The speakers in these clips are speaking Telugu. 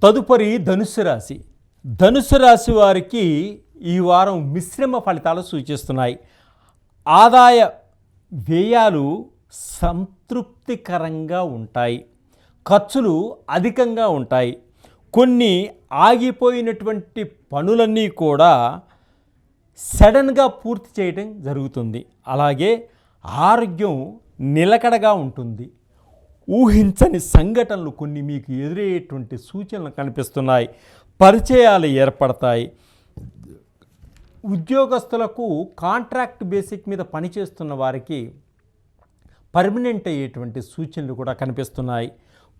తదుపరి ధనుస్సు రాశి. ధనుస్సు రాశి వారికి ఈ వారం మిశ్రమ ఫలితాలు సూచిస్తున్నాయి. ఆదాయ వ్యయాలు సంతృప్తికరంగా ఉంటాయి. ఖర్చులు అధికంగా ఉంటాయి. కొన్ని ఆగిపోయినటువంటి పనులన్నీ కూడా సడన్గా పూర్తి చేయడం జరుగుతుంది. అలాగే ఆరోగ్యం నిలకడగా ఉంటుంది. ఊహించని సంఘటనలు కొన్ని మీకు ఎదురయ్యేటువంటి సూచనలు కనిపిస్తున్నాయి. పరిచయాలు ఏర్పడతాయి. ఉద్యోగస్తులకు కాంట్రాక్ట్ బేసిక్ మీద పనిచేస్తున్న వారికి పర్మనెంట్ అయ్యేటువంటి సూచనలు కూడా కనిపిస్తున్నాయి.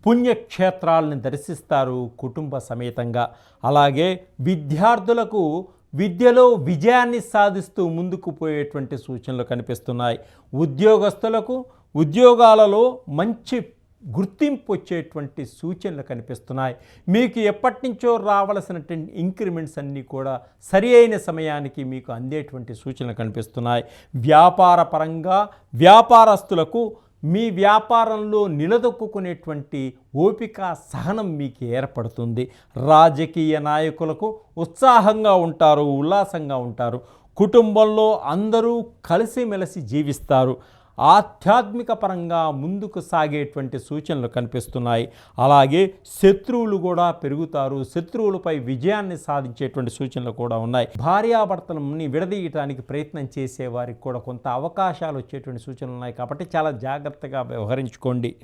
పుణ్యక్షేత్రాలను దర్శిస్తారు కుటుంబ సమేతంగా. అలాగే విద్యార్థులకు విద్యలో విజయాన్ని సాధిస్తూ ముందుకు పోయేటువంటి సూచనలు కనిపిస్తున్నాయి. ఉద్యోగస్తులకు ఉద్యోగాలలో మంచి గుర్తింపు వచ్చేటువంటి సూచనలు కనిపిస్తున్నాయి. మీకు ఎప్పటి నుంచో రావాల్సినటువంటి ఇంక్రిమెంట్స్ అన్నీ కూడా సరి అయిన సమయానికి మీకు అందేటువంటి సూచనలు కనిపిస్తున్నాయి. వ్యాపార పరంగా వ్యాపారస్తులకు మీ వ్యాపారంలో నిలదొక్కునేటువంటి ఓపిక సహనం మీకు ఏర్పడుతుంది. రాజకీయ నాయకులకు ఉత్సాహంగా ఉంటారు, ఉల్లాసంగా ఉంటారు. కుటుంబంలో అందరూ కలిసిమెలిసి జీవిస్తారు. ఆధ్యాత్మిక పరంగా ముందుకు సాగేటువంటి సూచనలు కనిపిస్తున్నాయి. అలాగే శత్రువులు కూడా పెరుగుతారు. శత్రువులపై విజయాన్ని సాధించేటువంటి సూచనలు కూడా ఉన్నాయి. భార్యాభర్తలని విడదీయటానికి ప్రయత్నం చేసే వారికి కూడా కొంత అవకాశాలు వచ్చేటువంటి సూచనలు ఉన్నాయి. కాబట్టి చాలా జాగ్రత్తగా వ్యవహరించుకోండి.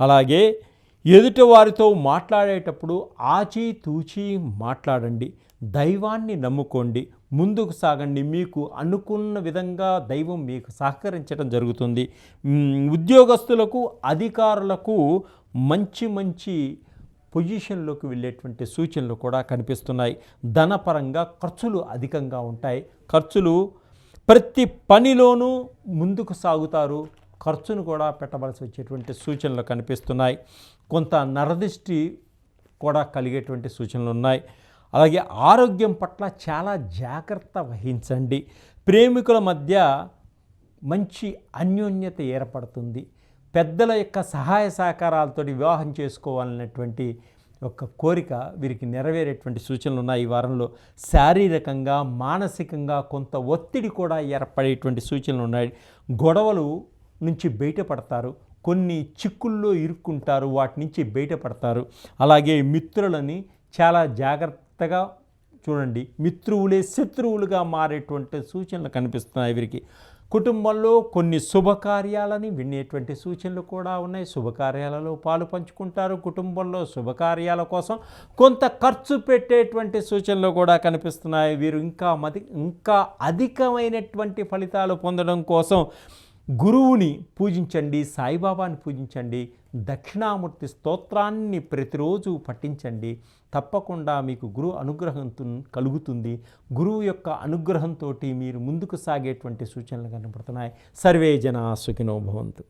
అలాగే ఎదుటి వారితో మాట్లాడేటప్పుడు ఆచితూచి మాట్లాడండి. దైవాన్ని నమ్ముకోండి. ముందుకు సాగండి. మీకు అనుకున్న విధంగా దైవం మీకు సహకరించడం జరుగుతుంది. ఉద్యోగస్తులకు అధికారులకు మంచి పొజిషన్లోకి వెళ్ళేటువంటి సూచనలు కూడా కనిపిస్తున్నాయి. ధనపరంగా ఖర్చులు అధికంగా ఉంటాయి. ఖర్చులు ప్రతి పనిలోనూ ముందుకు సాగుతారు. ఖర్చును కూడా పెట్టవలసి వచ్చేటువంటి సూచనలు కనిపిస్తున్నాయి. కొంత నరదిష్టి కూడా కలిగేటువంటి సూచనలు ఉన్నాయి. అలాగే ఆరోగ్యం పట్ల చాలా జాగ్రత్త వహించండి. ప్రేమికుల మధ్య మంచి అన్యోన్యత ఏర్పడుతుంది. పెద్దల యొక్క సహాయ సహకారాలతో వివాహం చేసుకోవాలనేటువంటి ఒక కోరిక వీరికి నెరవేరేటువంటి సూచనలు ఉన్నాయి. ఈ వారంలో శారీరకంగా మానసికంగా కొంత ఒత్తిడి కూడా ఏర్పడేటువంటి సూచనలు ఉన్నాయి. గొడవలు నుంచి బయటపడతారు. కొన్ని చిక్కుల్లో ఇరుక్కుంటారు, వాటి నుంచి బయటపడతారు. అలాగే మిత్రులని చాలా జాగ్రత్తగా చూడండి. మిత్రువులే శత్రువులుగా మారేటువంటి సూచనలు కనిపిస్తున్నాయి వీరికి. కుటుంబంలో కొన్ని శుభకార్యాలని వినేటువంటి సూచనలు కూడా ఉన్నాయి. శుభకార్యాలలో పాలు పంచుకుంటారు. కుటుంబంలో శుభకార్యాల కోసం కొంత ఖర్చు పెట్టేటువంటి సూచనలు కూడా కనిపిస్తున్నాయి. వీరు ఇంకా అధికమైనటువంటి ఫలితాలు పొందడం కోసం గురువుని పూజించండి, సాయిబాబాని పూజించండి, దక్షిణామూర్తి స్తోత్రాన్ని ప్రతిరోజు పఠించండి. తప్పకుండా మీకు గురువు అనుగ్రహం కలుగుతుంది. గురువు యొక్క అనుగ్రహంతో మీరు ముందుకు సాగేటువంటి సూచనలు కనపడుతున్నాయి. సర్వే జనా సుఖినో భవంతు.